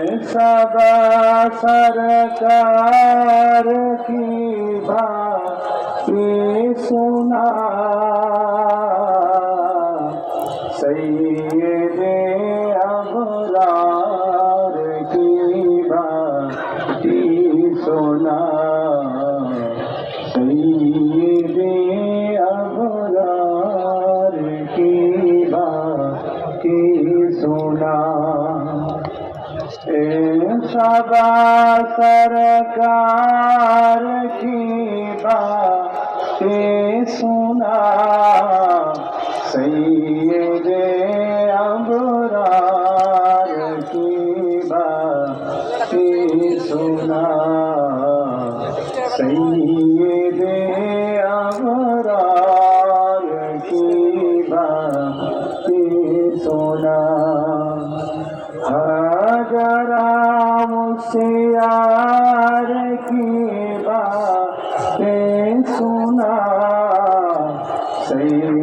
सबा सरकार की बातें सुना, सैयदे अबरार की बातें सुना, सैयदे अबरार की बातें सुना। सबा सरकार की बातें सुना, सैयदे अबरार की बातें सुना, सैयदे अबरार की बातें सुना। हजरा मुसियार की बातें सुना, सैयदे